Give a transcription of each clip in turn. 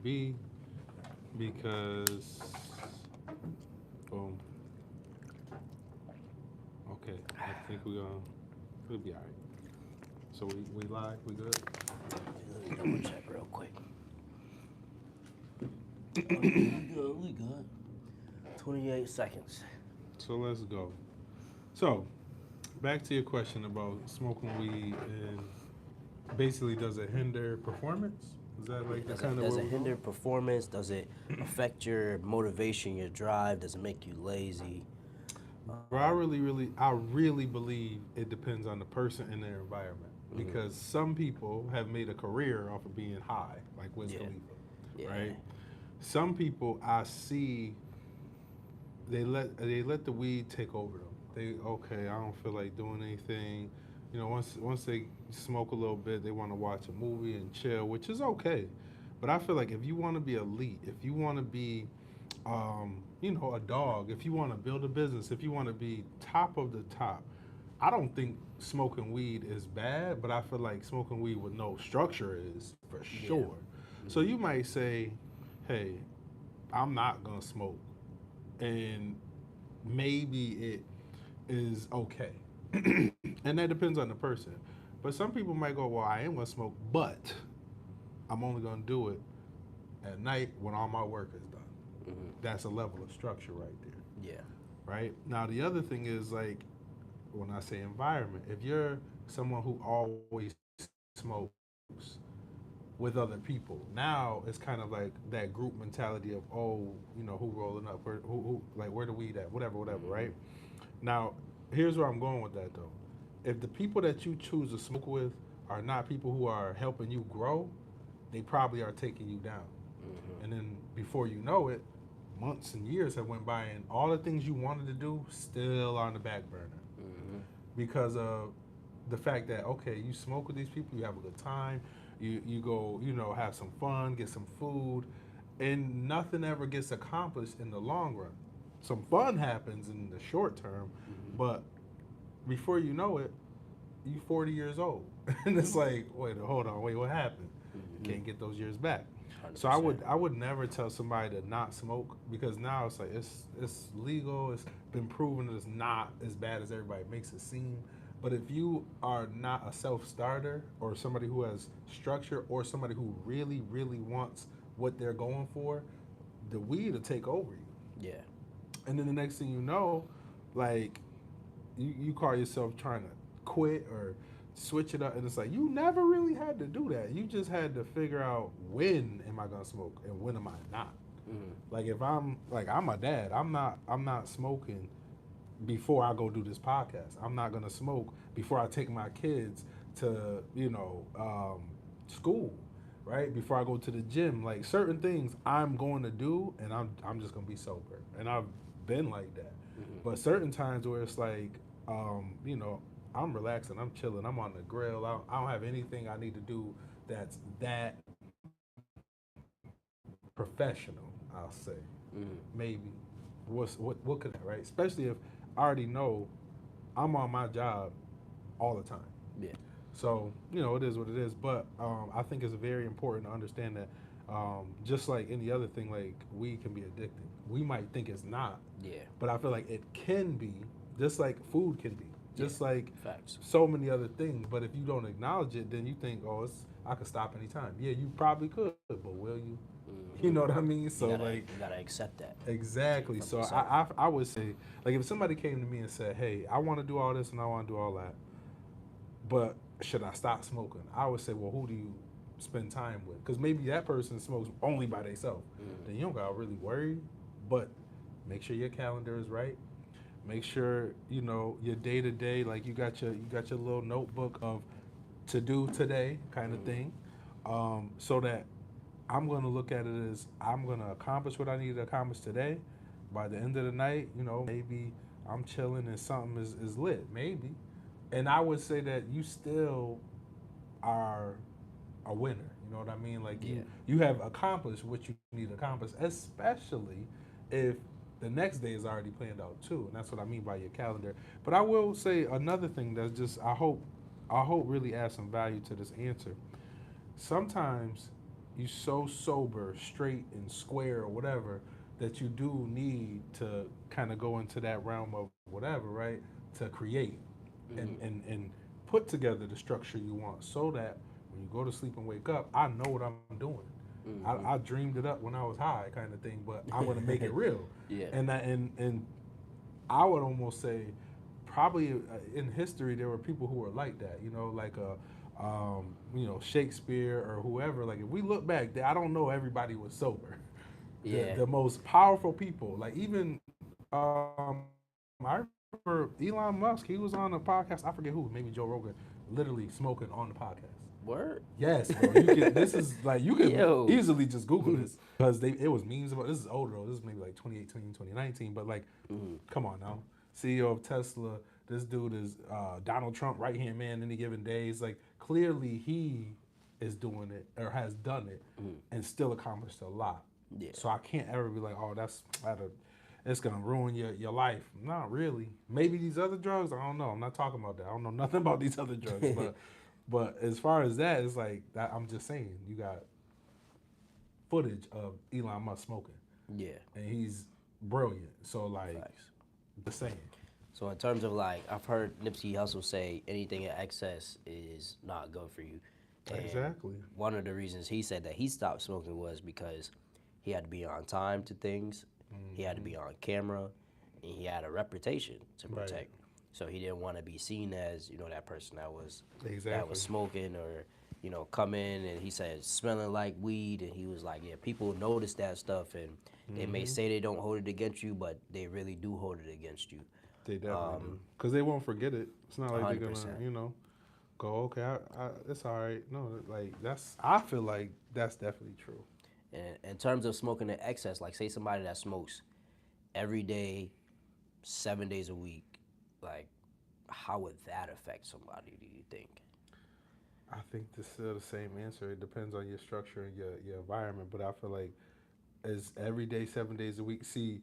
be because, boom, okay, I think we'll be all right. So we live, we good? Let me double check real quick. Oh, yeah, we good. We good. 28 seconds. So let's go. So back to your question about smoking weed and basically does it hinder performance? Is that Yeah, like the kind of does where it we're hinder going? performance? Does it affect your motivation, your drive? Does it make you lazy? Bro, I really believe it depends on the person and their environment Hmm. because some people have made a career off of being high, like Wiz Yeah, Khalifa, yeah, right? Some people I see they let the weed take over them. They okay, I don't feel like doing anything. You know, once they smoke a little bit, they want to watch a movie and chill, which is okay. But I feel like if you want to be elite, if you want to be a dog, if you want to build a business, if you want to be top of the top, I don't think smoking weed is bad, but I feel like smoking weed with no structure is for yeah. sure. So Hmm. you might say, hey, I'm not gonna smoke, and maybe it is okay. And that depends on the person. But some people might go, well, I am gonna smoke, but I'm only gonna do it at night when all my work is done. Hmm. That's a level of structure right there, Yeah, right? Now the other thing is like when I say environment, if you're someone who always smokes with other people, now it's kind of like that group mentality of, oh, who rolling up, who like where the weed at, whatever, right? hmm, Now, here's where I'm going with that though. If the people that you choose to smoke with are not people who are helping you grow, they probably are taking you down. hmm, And then before you know it, months and years have went by, and all the things you wanted to do still on the back burner hmm, because of the fact that okay, you smoke with these people, you have a good time, you go, have some fun, get some food, and nothing ever gets accomplished in the long run. Some fun happens in the short term, hmm, but before you know it, you 40 years old, and it's like, wait, hold on, wait, what happened? hmm. Can't get those years back. So I 100%. would I would never tell somebody to not smoke because now it's like it's legal. It's been proven that it's not as bad as everybody makes it seem. But if you are not a self starter or somebody who has structure or somebody who really wants what they're going for, the weed will take over you. Yeah. And then the next thing you know, like you call yourself trying to quit or switch it up, and it's like you never really had to do that. You just had to figure out when am I gonna smoke and when am I not. Hmm. Like if I'm a dad, I'm not smoking before I go do this podcast. I'm not gonna smoke before I take my kids to school, right? Before I go to the gym, like certain things I'm going to do, and I'm just gonna be sober, and I've been like that. Hmm. But certain times where it's like, um, you know, I'm relaxing, I'm chilling, I'm on the grill, I don't have anything I need to do that's that professional. I'll say Hmm. maybe what could right, especially if I already know I'm on my job all the time. Yeah. So it is what it is. But I think it's very important to understand that just like any other thing, like weed can be addicting. We might think it's not, Yeah. but I feel like it can be, just like food can be, Yeah. just like Facts. so many other things. But if you don't acknowledge it, then you think, oh, I could stop anytime. Yeah, you probably could, but will you? You know Hmm. what I mean? So You gotta like, you gotta accept that. Take it exactly. from So yourself. I would say, like, if somebody came to me and said, hey, I want to do all this and I want to do all that, but should I stop smoking? I would say, well, who do you spend time with? Because maybe that person smokes only by themselves. Hmm. Then you don't gotta really worry. But make sure your calendar is right. Make sure your day to day, like you got your little notebook of to do today kind of Hmm. thing, so that I'm gonna look at it as I'm gonna accomplish what I need to accomplish today. By the end of the night, maybe I'm chilling and something is lit, maybe. And I would say that you still are a winner. You know what I mean? Like you Yeah. you have accomplished what you need to accomplish, especially if the next day is already planned out too. And that's what I mean by your calendar. But I will say another thing that's just I hope really adds some value to this answer. Sometimes you so sober, straight and square or whatever that you do need to kind of go into that realm of whatever, right? To create and put together the structure you want so that when you go to sleep and wake up, I know what I'm doing. I Mm-hmm. dreamed it up when I was high, kind of thing, but I'm gonna make it real. Yeah. And I would almost say probably in history there were people who were like that. You know, like Shakespeare or whoever. Like if we look back, I don't know everybody was sober. The Yeah. the most powerful people, like even I remember Elon Musk. He was on a podcast. I forget who, maybe Joe Rogan, literally smoking on the podcast. Word. Yes, bro. You can. This is like you can Yo. easily just Google this because they it was memes about. This is older though. This is maybe like 2018, 2019. But like, come on now. CEO of Tesla. This dude is Donald Trump right hand man. Any given days, like clearly he is doing it or has done it and still accomplished a lot. Yeah. So I can't ever be like, oh, it's gonna ruin your life. Not really. Maybe these other drugs. I don't know. I'm not talking about that. I don't know nothing about these other drugs, but as far as that, it's like that. I'm just saying, you got footage of Elon Musk smoking, Yeah. and he's brilliant. So like, Facts. just saying. So in terms of like, I've heard Nipsey Hussle say anything in excess is not good for you, and Exactly. one of the reasons he said that he stopped smoking was because he had to be on time to things, he had to be on camera, and he had a reputation to Right. protect. So he didn't want to be seen as that person that was Exactly. smoking or come in and he said smelling like weed and he was like, yeah, people notice that stuff and they may say they don't hold it against you, but they really do hold it against you. They definitely do. Cause they won't forget it. It's not like they're gonna, 100%. go okay. It's all right. No, like that's. I feel like that's definitely true. And in terms of smoking in excess, like say somebody that smokes every day, 7 days a week, like how would that affect somebody? Do you think? I think this is still the same answer. It depends on your structure and your environment. But I feel like as every day, 7 days a week. See,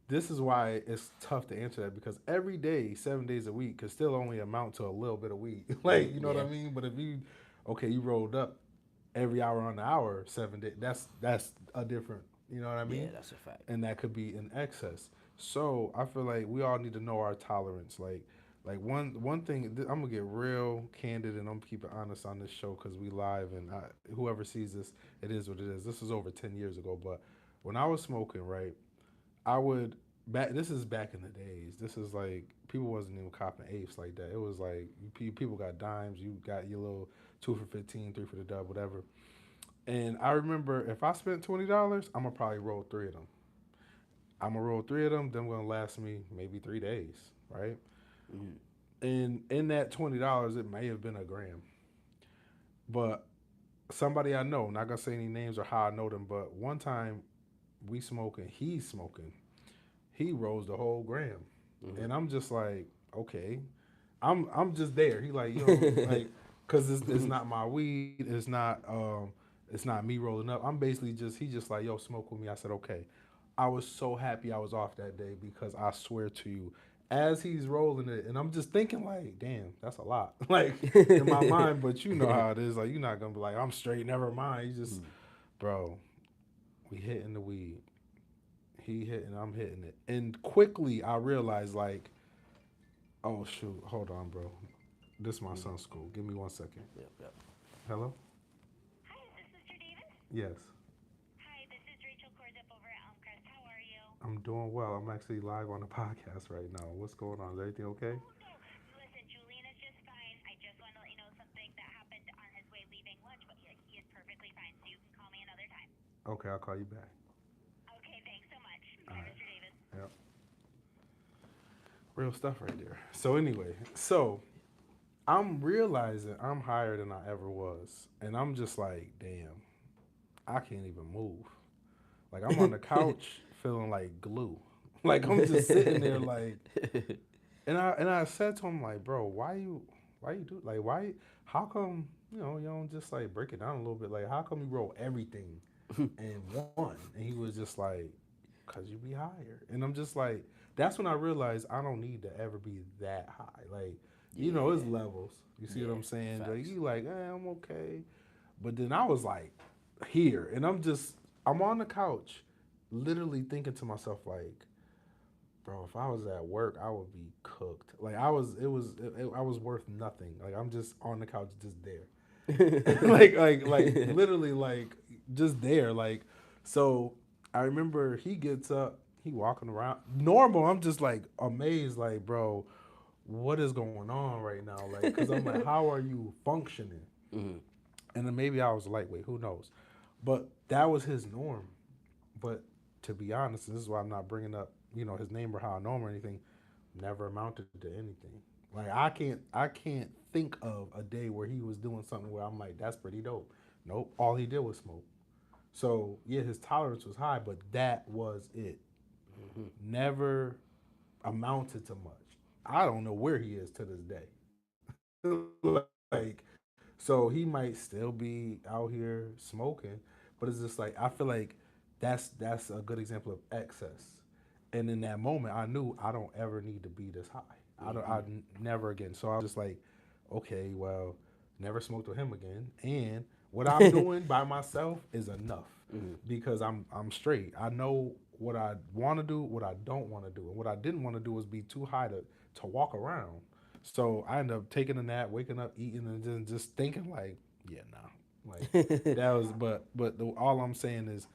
this is why it's tough to answer that because every day, 7 days a week, could still only amount to a little bit of weed. Like you know what I Yeah, mean? But if okay, you rolled up every hour on the hour, 7 days. That's a different. You know what I yeah, mean? that's a fact. And that could be in excess. So I feel like we all need to know our tolerance. Like one thing, I'm gonna get real candid and I'm gonna keep it honest on this show because we live and whoever sees this, it is what it is. This was over 10 years ago, but when I was smoking, right, I would back. This is back in the days. This is like people wasn't even copping apes like that. It was like people got dimes. You got your little 2 for 15, 3 for the dub, whatever. And I remember if I spent $20, I'm gonna probably roll three of them. I'm gonna roll three of them. Them gonna last me maybe 3 days, right? Mm, And in that $20, it may have been a gram. But somebody I know, not gonna say any names or how I know them, but one time we smoking, he's smoking, he rolls the whole gram, and I'm just like, okay, I'm just there. He like, like, cause it's not my weed, it's not me rolling up. I'm basically just he just like, yo, smoke with me. I said okay. I was so happy I was off that day because I swear to you, as he's rolling it, and I'm just thinking like, damn, that's a lot, like in my mind. But you know how it is. Like you're not gonna be like, I'm straight, never mind. You just, bro, we hitting the weed. He hitting, I'm hitting it, and quickly I realized like, oh shoot, hold on, bro. This is my son's school. Give me 1 second. yep, yep. Hello. Hi, is this Mr. Davis? Yes, Hi, this is Rachel Corzip over at Elmcrest. How are you? I'm doing well. I'm actually live on the podcast right now. What's going on? Is everything okay? Oh, no. Listen, Julian is just fine. I just want to let you know something that happened on his way leaving lunch, but he is perfectly fine, so you can call me another time. Okay, I'll call you back. Okay, thanks so much. All Bye, right. Mr. Davis. Yep. Real stuff right there. So anyway, so I'm realizing I'm higher than I ever was, and I'm just like, damn, I can't even move. Like I'm on the couch feeling like glue. Like I'm just sitting there like, and I said to him like, bro, why you do like why how come you don't just like break it down a little bit like how come you roll everything in one? And he was just like, cause you be higher, and I'm just like, that's when I realized I don't need to ever be that high. Like it's Yeah, levels. You see what yeah, I'm saying? Like facts. you like, I'm okay, but then I was like, here, and I'm on the couch, literally thinking to myself like, bro, if I was at work, I would be cooked. Like I was worth nothing. Like I'm just on the couch, just there, like literally like just there. Like so, I remember he gets up, he walking around normal. I'm just like amazed, like bro, what is going on right now? Like, cause I'm like, how are you functioning? Mhm. And then maybe I was lightweight, who knows? But that was his norm. But to be honest, and this is why I'm not bringing up, his name or how I know him or anything. Never amounted to anything. Like I can't think of a day where he was doing something where I'm like, that's pretty dope. Nope. All he did was smoke. So yeah, his tolerance was high, but that was it. Mhm. Never amounted to much. I don't know where he is to this day. like, so he might still be out here smoking, but it's just like I feel like that's a good example of excess. And in that moment, I knew I don't ever need to be this high. Mhm. Never again. So I was just like, okay, well, never smoked with him again. And what I'm doing by myself is enough Mhm. because I'm straight. I know what I want to do, what I don't want to do, and what I didn't want to do was be too high to walk around. So I ended up taking a nap, waking up, eating, and then just thinking like, yeah, nah, like that was. But all I'm saying is,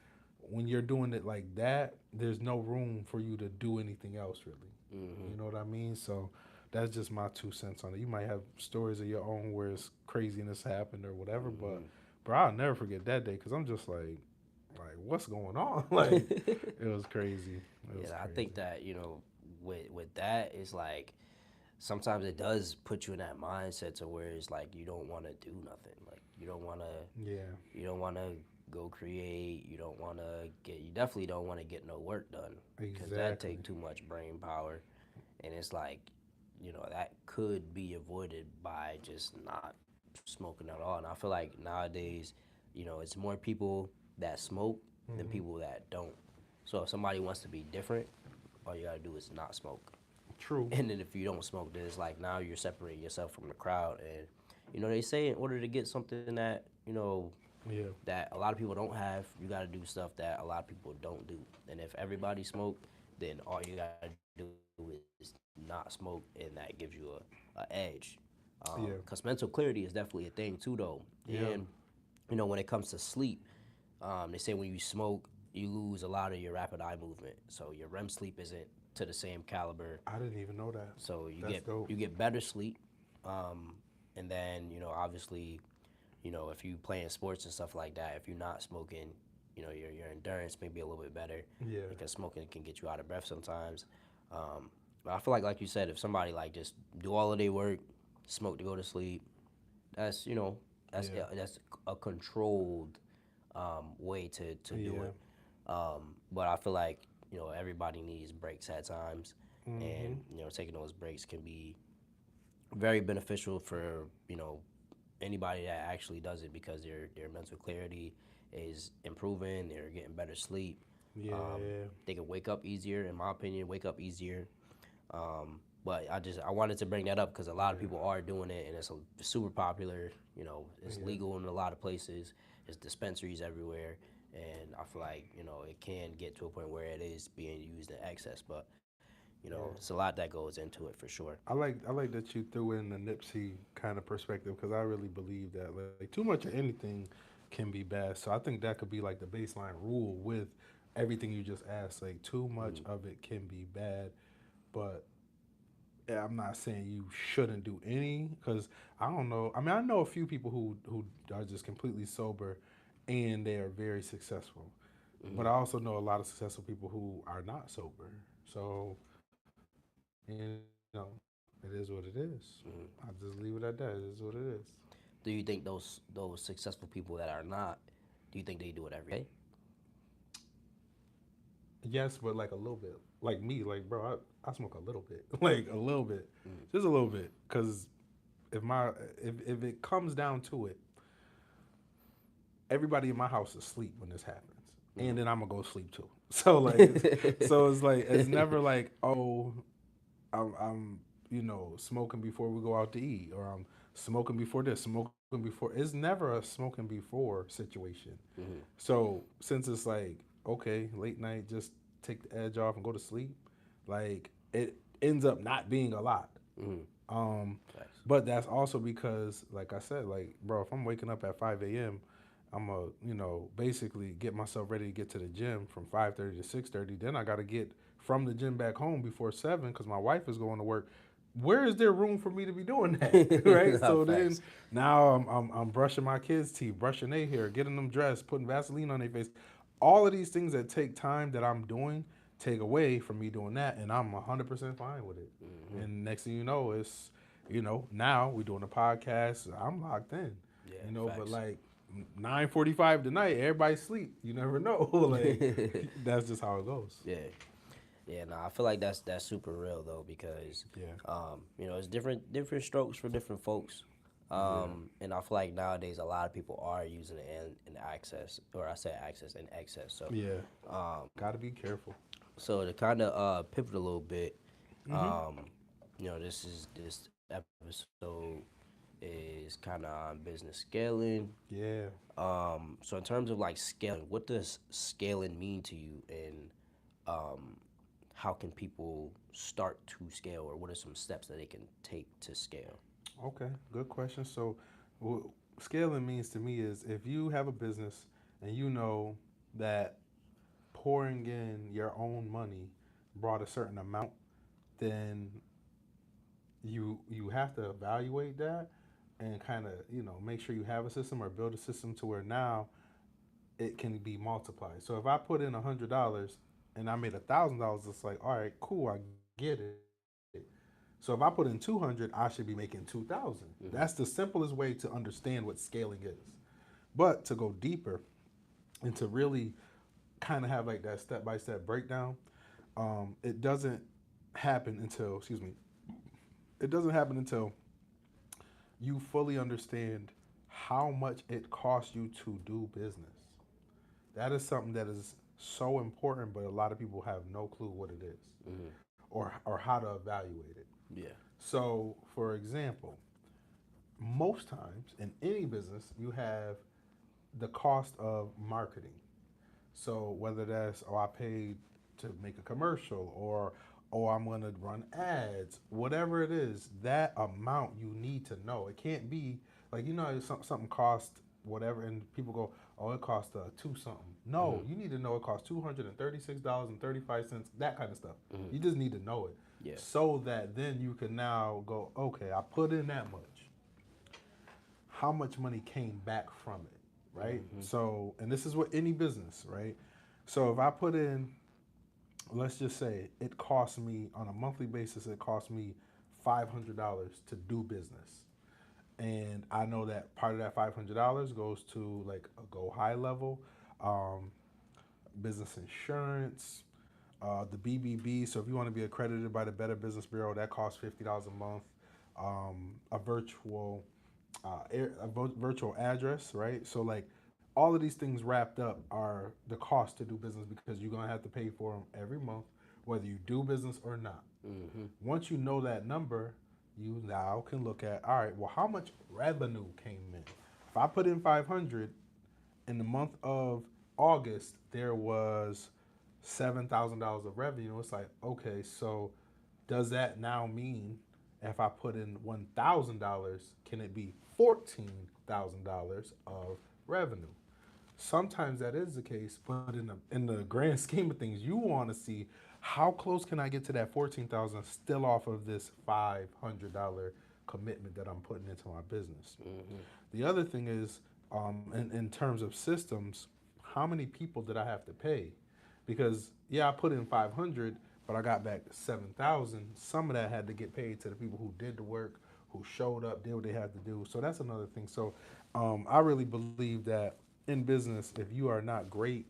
when you're doing it like that, there's no room for you to do anything else really. Mhm. You know what I mean? So that's just my 2 cents on it. You might have stories of your own where it's craziness happened or whatever, but Mhm. bro, I'll never forget that day because I'm just like what's going on? Like it was crazy. It was Yeah, I think crazy. that with that is like sometimes it does put you in that mindset to where it's like you don't want to do nothing. Like Yeah, you don't want to go create. You definitely don't want to get no work done because that take exactly. too much brain power, and it's like that could be avoided by just not smoking at all. And I feel like nowadays, it's more people that smoke than Hmm. people that don't. So if somebody wants to be different, all you gotta do is not smoke. True. And then if you don't smoke, then it's like now you're separating yourself from the crowd. And they say in order to get something that Yeah. that a lot of people don't have, you got to do stuff that a lot of people don't do. And if everybody smoke, then all you got to do is not smoke, and that gives you a edge. Because Yeah. mental clarity is definitely a thing too, though. And Yeah. when it comes to sleep, they say when you smoke, you lose a lot of your rapid eye movement. So your REM sleep isn't to the same caliber. I didn't even know that. So That's dope. you get better sleep, um, and then obviously, if you playing sports and stuff like that, if you're not smoking, your endurance may be a little bit better Yeah. because smoking can get you out of breath sometimes. But I feel like you said, if somebody like just do all of their work, smoke to go to sleep, that's Yeah. that's a controlled way to do Yeah. it. But I feel like everybody needs breaks at times, Mm-hmm. and taking those breaks can be very beneficial for anybody that actually does it because their mental clarity is improving. They're getting better sleep. Yeah. They can wake up easier, in my opinion. Wake up easier. But I wanted to bring that up because a lot of Yeah. people are doing it, and it's super popular. It's Yeah. legal in a lot of places. There's dispensaries everywhere, and I feel like it can get to a point where it is being used in excess. But Yeah. it's a lot that goes into it for sure. I like that you threw in the Nipsey kind of perspective because I really believe that like too much of anything can be bad. So I think that could be like the baseline rule with everything you just asked. Like too much Mm, of it can be bad, but yeah, I'm not saying you shouldn't do any because I don't know. I mean, I know a few people who are just completely sober and they are very successful. But I mm, also know a lot of successful people who are not sober. So, it is what it is. I mm. just leave it at that. It is what it is. Do you think those successful people that are not, do you think they do it every day? Yes, but like a little bit. Like me, like bro, I smoke a little bit, like a little bit, Mm, just a little bit. Cause if my if it comes down to it, everybody in my house is asleep when this happens, and mm. then I'm gonna go sleep too. So like, it's like it's never like oh, I'm smoking before we go out to eat, or I'm smoking before this, smoking before. It's never a smoking before situation. Mm-hmm. So since it's like, okay, late night, just take the edge off and go to sleep, like it ends up not being a lot. Mm-hmm. Um, Facts. but that's also because, like I said, like bro, if I'm waking up at 5 a.m., I'm a basically get myself ready to get to the gym from 5:30 to 6:30. Then I got to get from the gym back home before 7 because my wife is going to work. Where is there room for me to be doing that, right? Nah, So then facts. now I'm brushing my kids' teeth, brushing their hair, getting them dressed, putting Vaseline on their face. All of these things that take time that I'm doing take away from me doing that, and I'm 100% fine with it. Mm-hmm. And next thing you know, it's now we're doing a podcast. I'm locked in, Yeah, but facts. like 9:45 tonight, everybody sleep. You never know. Like that's just how it goes. Yeah. Yeah, no, I feel like that's super real though because, Yeah. it's different strokes for different folks, Yeah. and I feel like nowadays a lot of people are using it in access, or I say access in excess. So, Yeah. um, Got to be careful. so to kind of pivot a little bit, Hmm. this episode is kind of on business scaling. Yeah. So in terms of like scaling, what does scaling mean to you, and um, how can people start to scale, or what are some steps that they can take to scale? Okay. Good question. So, what scaling means to me is if you have a business and you know that pouring in your own money brought a certain amount, then you have to evaluate that and kind of make sure you have a system or build a system to where now it can be multiplied. So if I put in $100 and I made $1,000, it's like, all right, cool, I get it. So if I put in 200, I should be making 2,000. That's the Mm-hmm. simplest way to understand what scaling is. But to go deeper and to really kind of have like that step by step breakdown, it doesn't happen until it doesn't happen until you fully understand how much it costs you to do business. That is something that is so important, but a lot of people have no clue what it is Mm-hmm. or how to evaluate it. Yeah. So, for example, most times in any business, you have the cost of marketing. So whether that's I paid to make a commercial or I'm going to run ads, whatever it is, that amount you need to know. It can't be like something cost whatever, and people go, oh, it cost two something. Mm-hmm. No, you need to know it costs $236.35. That kind of stuff. Mm-hmm. You just need to know it, Yeah. so that then you can now go, okay, I put in that much, how much money came back from it, right? Mm-hmm. So, and this is what any business, right? So if I put in, let's just say it costs me on a monthly basis, it costs me $500 to do business. And I know that part of that $500 goes to like a go high level, um, business insurance, the BBB. So if you want to be accredited by the Better Business Bureau, that costs $50 a month. A virtual address, right? So like all of these things wrapped up are the cost to do business because you're gonna have to pay for them every month, whether you do business or not. Mm-hmm. Once you know that number, you now can look at, all right, well, how much revenue came in? If I put in 500 in the month of August, there was $7,000 of revenue. It's like, okay, so does that now mean if I put in $1,000, can it be $14,000 of revenue? Sometimes that is the case, but in the grand scheme of things, you want to see how close can I get to that 14,000 still off of this $500 commitment that I'm putting into my business. Mm-hmm. The other thing is, in terms of systems, how many people did I have to pay? Because yeah, I put in 500, but I got back 7,000. Some of that had to get paid to the people who did the work, who showed up, did what they had to do. So that's another thing. So I really believe that in business, if you are not great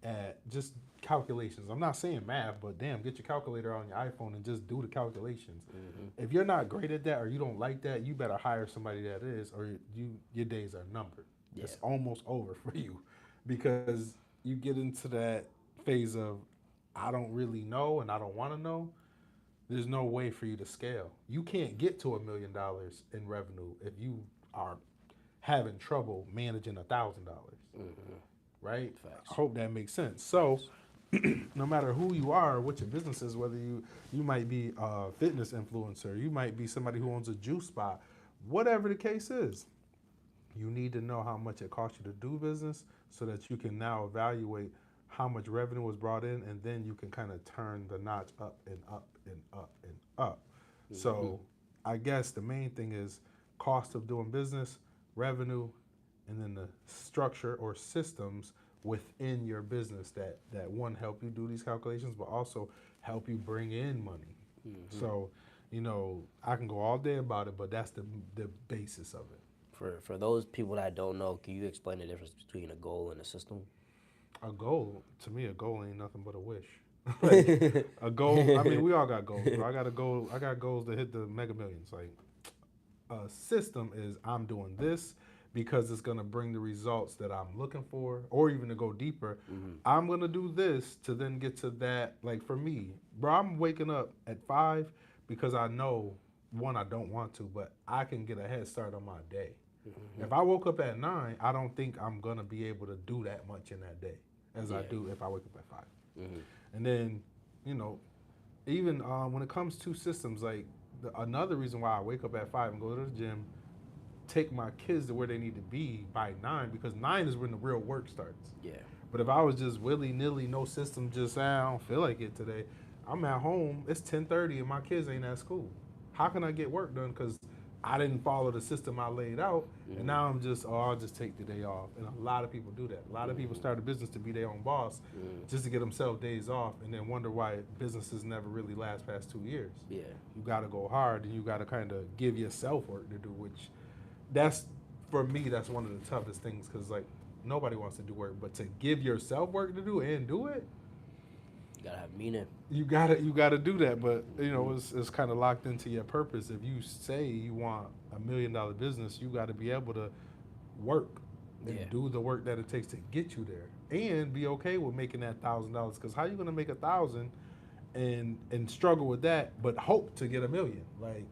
at just calculations, I'm not saying math, but damn, get your calculator on your iPhone and just do the calculations. Mm-hmm. If you're not great at that or you don't like that, you better hire somebody that is, or your days are numbered. Yeah. It's almost over for you because you get into that phase of I don't really know and I don't want to know. There's no way for you to scale. You can't get to $1 million in revenue if you are having trouble managing $1,000, right? Facts. I hope that makes sense. So, Facts. no matter who you are, what your business is, whether you might be a fitness influencer, you might be somebody who owns a juice spot, whatever the case is, you need to know how much it costs you to do business so that you can now evaluate how much revenue was brought in, and then you can kind of turn the notch up and up and up and up. So I guess the main thing is cost of doing business, revenue, and then the structure or systems within your business that one help you do these calculations, but also help you bring in money. So, I can go all day about it, but that's the basis of it. For those people that don't know, can you explain the difference between a goal and a system? A goal, to me, a goal ain't nothing but a wish. Like, a goal, I mean, we all got goals, bro. I got a goal. I got goals to hit the Mega Millions. Like, a system is I'm doing this because it's gonna bring the results that I'm looking for, or even to go deeper, I'm gonna do this to then get to that. Like for me, bro, I'm waking up at 5 because I know one, I don't want to, but I can get a head start on my day. If I woke up at 9, I don't think I'm gonna be able to do that much in that day as I do if I wake up at 5. And then, you know, even when it comes to systems, like another reason why I wake up at 5 and go to the gym, take my kids to where they need to be by 9, because 9 is when the real work starts. Yeah. But if I was just willy-nilly, no system, just I don't feel like it today, I'm at home, it's 10:30 and my kids ain't at school. How can I get work done? Because I didn't follow the system I laid out, and now I'm just, I'll just take the day off. And a lot of people do that. A lot of people start a business to be their own boss, just to get themselves days off, and then wonder why businesses never really last past 2 years. Yeah. You got to go hard, and you got to kind of give yourself work to do, which that's, for me, that's one of the toughest things, because like nobody wants to do work, but to give yourself work to do and do it, You gotta have meaning. you gotta do that. But you know, it's kind of locked into your purpose. If you say you want $1 million business, you got to be able to work and do the work that it takes to get you there, and be okay with making that $1,000. Because how you gonna make 1,000 and struggle with that, but hope to get $1 million? Like,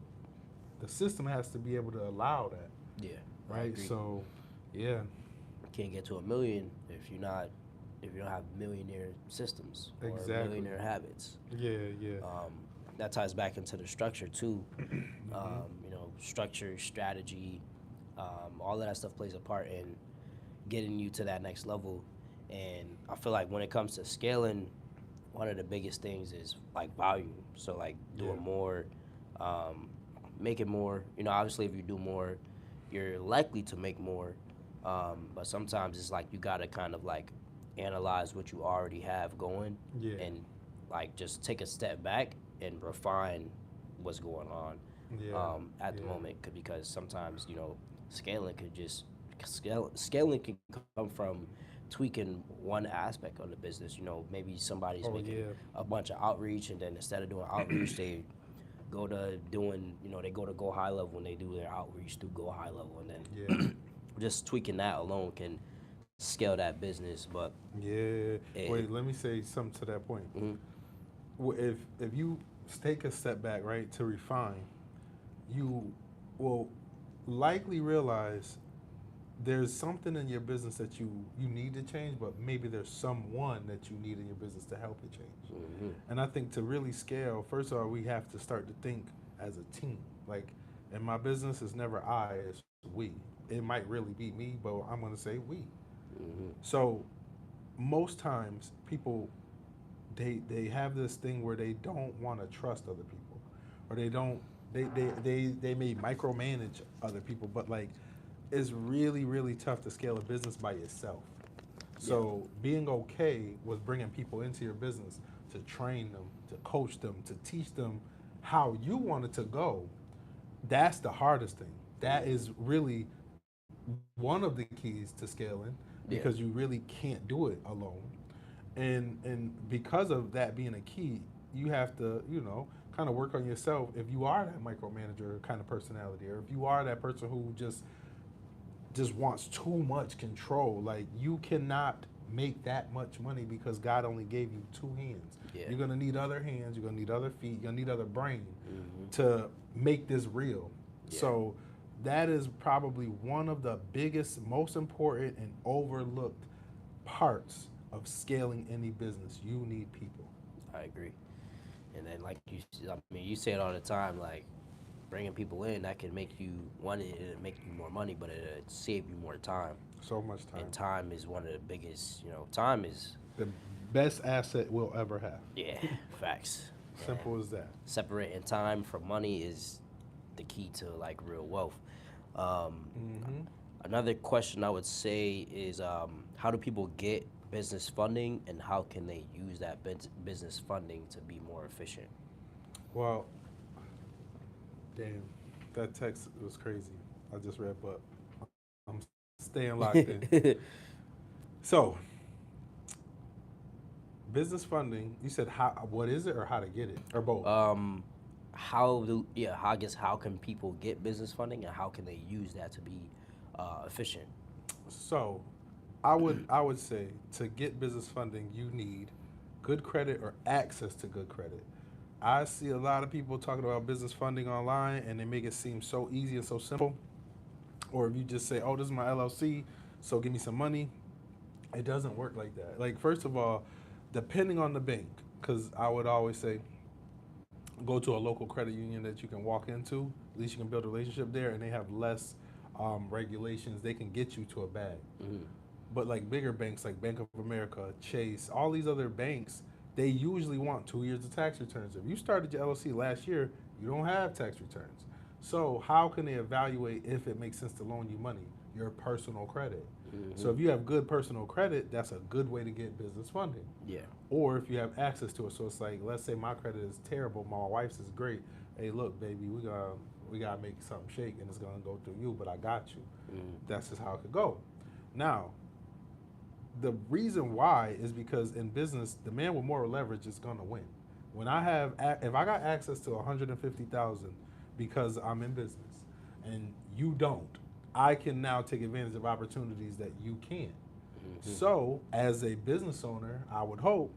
the system has to be able to allow that. Yeah. I Right. agree. So, yeah. Can't get to $1 million if you don't have millionaire systems or Exactly. millionaire habits. Yeah. That ties back into the structure too. Structure, strategy, all of that stuff plays a part in getting you to that next level. And I feel like when it comes to scaling, one of the biggest things is like volume. So like doing more, making more. Obviously if you do more, you're likely to make more. But sometimes it's like you gotta kind of like analyze what you already have going and like just take a step back and refine what's going on at the moment, because sometimes scaling can come from tweaking one aspect of the business. Maybe somebody's making a bunch of outreach, and then instead of doing outreach they go to doing they go to Go High Level and they do their outreach through Go High Level, and then just tweaking that alone can scale that business. But wait, let me say something to that point. If you take a step back, right, to refine, you will likely realize there's something in your business that you need to change, but maybe there's someone that you need in your business to help you change. And I think to really scale, first of all, we have to start to think as a team. Like, in my business, it's never I, it's we. It might really be me, but I'm going to say we. So most times people, they have this thing where they don't want to trust other people, or they may micromanage other people, but like, it's really, really tough to scale a business by yourself. So being okay with bringing people into your business to train them, to coach them, to teach them how you want it to go, that's the hardest thing. That is really one of the keys to scaling, because you really can't do it alone. And because of that being a key, you have to, kind of work on yourself. If you are that micromanager kind of personality, or if you are that person who just wants too much control, like, you cannot make that much money because God only gave you 2 hands. You're gonna need other hands, you're gonna need other feet, you're gonna need other brain to make this real. So that is probably one of the biggest, most important, and overlooked parts of scaling any business. You need people. I agree. And then, like I mean, you say it all the time. Like bringing people in, that can make you one. It'll make you more money, but it'll save you more time. So much time. And time is one of the biggest. Time is The best asset we'll ever have. yeah, facts. Simple And as that. separating time from money is the key to like real wealth. Um, Mm-hmm. Another question I would say is how do people get business funding and how can they use that business funding to be more efficient? Well, damn, that text was crazy. I just read, but I'm staying locked in. So, business funding. You said how? What is it, or how to get it, or both? I guess how can people get business funding and how can they use that to be efficient? So, I would say to get business funding, you need good credit or access to good credit. I see a lot of people talking about business funding online, and they make it seem so easy and so simple. Or if you just say, "Oh, this is my LLC, so give me some money," it doesn't work like that. Like, first of all, depending on the bank, because I would always say go to a local credit union that you can walk into. At least you can build a relationship there, and they have less regulations. They can get you to a bag. Mm-hmm. But like bigger banks like Bank of America, Chase, all these other banks, they usually want 2 years of tax returns. If you started your LLC last year, you don't have tax returns. So how can they evaluate if it makes sense to loan you money? Your personal credit. So if you have good personal credit, that's a good way to get business funding. Yeah. Or if you have access to it. So it's like, let's say my credit is terrible, my wife's is great. Hey, look, baby, we gotta make something shake, and it's gonna go through you, but I got you. That's just how it could go. Now, the reason why is because in business, the man with more leverage is gonna win. When I have, if I got access to 150,000 because I'm in business, and you don't, I can now take advantage of opportunities that you can't. So, as a business owner, I would hope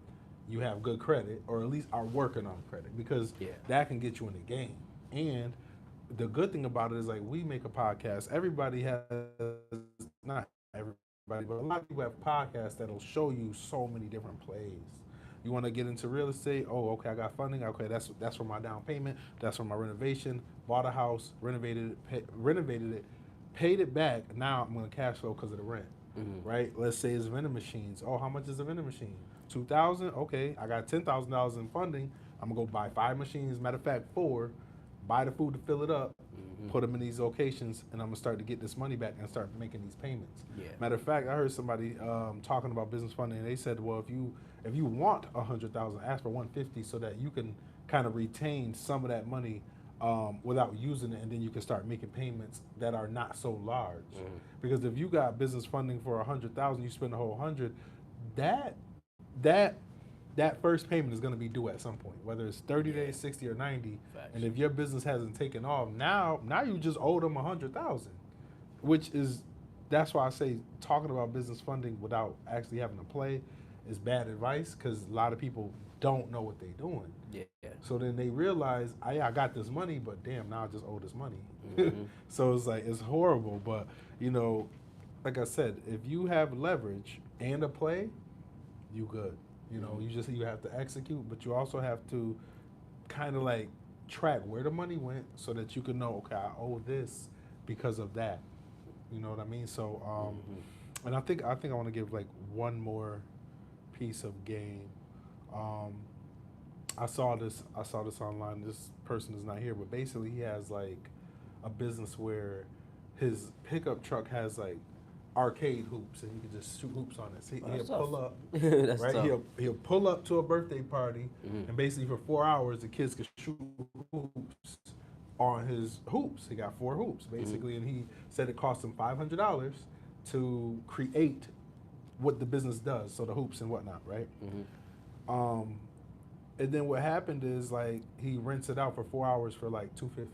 you have good credit, or at least are working on credit, because Yeah. that can get you in the game. And the good thing about it is, like, we make a podcast. Everybody has, not everybody, but a lot of people have podcasts that'll show you so many different plays. You want to get into real estate? Oh, okay, I got funding. Okay, that's for my down payment. That's for my renovation. Bought a house, renovated it, paid it back. Now I'm gonna cash flow because of the rent. Right? Let's say it's vending machines. Oh, how much is a vending machine? 2,000. Okay, I got $10,000 in funding. I'm gonna go buy 5 machines. Matter of fact, 4. Buy the food to fill it up. Put them in these locations, and I'm gonna start to get this money back and start making these payments. Yeah. Matter of fact, I heard somebody talking about business funding, and they said, well, if you want 100,000, ask for 150 so that you can kind of retain some of that money without using it, and then you can start making payments that are not so large. Because if you got business funding for 100,000, you spend the whole 100, that that that first payment is going to be due at some point, whether it's 30 days, 60, or 90. Facts. And if your business hasn't taken off, now you just owe them 100,000, which is, that's why I say talking about business funding without actually having to play is bad advice, because a lot of people don't know what they're doing. Yeah. So then they realize, I got this money, but damn, now I just owe this money. So it's like, it's horrible. But, like I said, if you have leverage and a play, you good. You have to execute, but you also have to kind of like track where the money went so that you can know, okay, I owe this because of that. You know what I mean? So, and I think I want to give like one more piece of game. I saw this online. This person is not here, but basically he has like a business where his pickup truck has like arcade hoops, and you can just shoot hoops on it. So he'll That's pull tough. up, That's right? tough. He'll pull up to a birthday party, and basically for 4 hours the kids can shoot hoops on his hoops. He got 4 hoops basically, and he said it cost him $500 to create what the business does, so the hoops and whatnot, right? And then what happened is like he rents it out for 4 hours for like $250.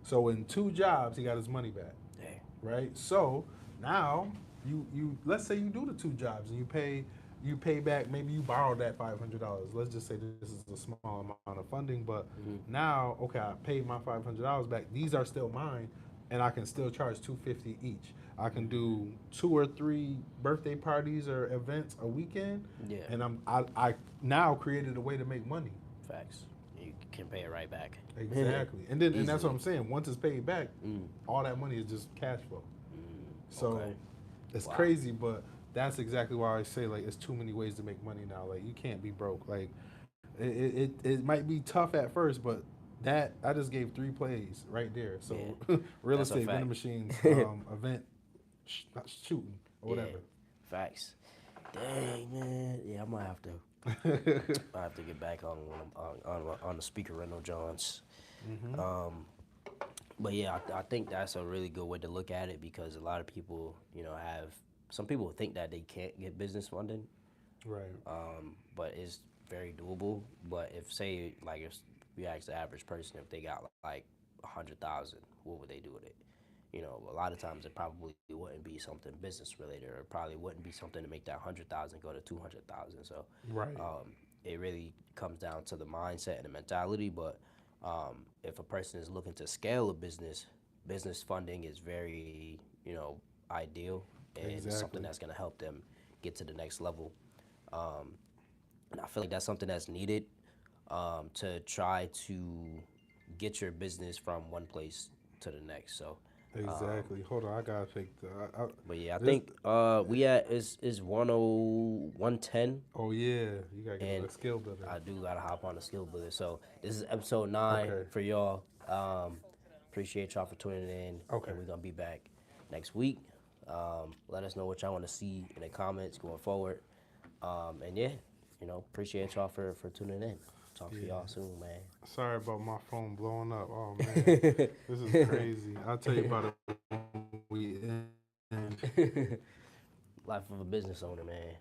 So in 2 jobs he got his money back. Dang. Right? So now you let's say you do the 2 jobs and you pay back, maybe you borrowed that $500. Let's just say this is a small amount of funding, but now, okay, I paid my $500 back. These are still mine. and I can still charge $250 each. I can do 2 or 3 birthday parties or events a weekend, Yeah, and I now created a way to make money. facts. You can pay it right back. Exactly, and that's what Easily. I'm saying. Once it's paid back, Mm, all that money is just cash flow. So okay. it's Wow. crazy, but that's exactly why I say like it's too many ways to make money now. Like you can't be broke. Like it might be tough at first, but that I just gave 3 plays right there. Yeah, So real that's a estate, vending fact. machines, event, not shooting or Yeah, whatever. facts. Dang, man. Yeah, I might have to. I have to get back on one on the speaker rental Johns. Hmm. Um, but yeah, I think that's a really good way to look at it because a lot of people, have some people think that they can't get business funding, Right. but it's very doable. But if say like if we ask the average person if they got like 100,000, what would they do with it? A lot of times it probably wouldn't be something business related, or it probably wouldn't be something to make that 100,000 go to 200,000. So Right. it really comes down to the mindset and the mentality. But if a person is looking to scale a business, business funding is very, ideal, and it's something Exactly. that's going to help them get to the next level. Um, and I feel like that's something that's needed to try to get your business from one place to the next. So, Exactly. Hold on, I gotta take the. but yeah, I This. think we at is 10110, Oh yeah, you gotta get on and that skill builder. I do gotta hop on the skill builder. So this is episode 9 Okay. for y'all. Appreciate y'all for tuning in, Okay. and we're gonna be back next week. Let us know what y'all want to see in the comments going forward. And yeah, appreciate y'all for tuning in. Talk to Yeah. y'all soon, man. Sorry about my phone blowing up. Oh man, this is crazy. I'll tell you about it when we end. Life of a business owner, man.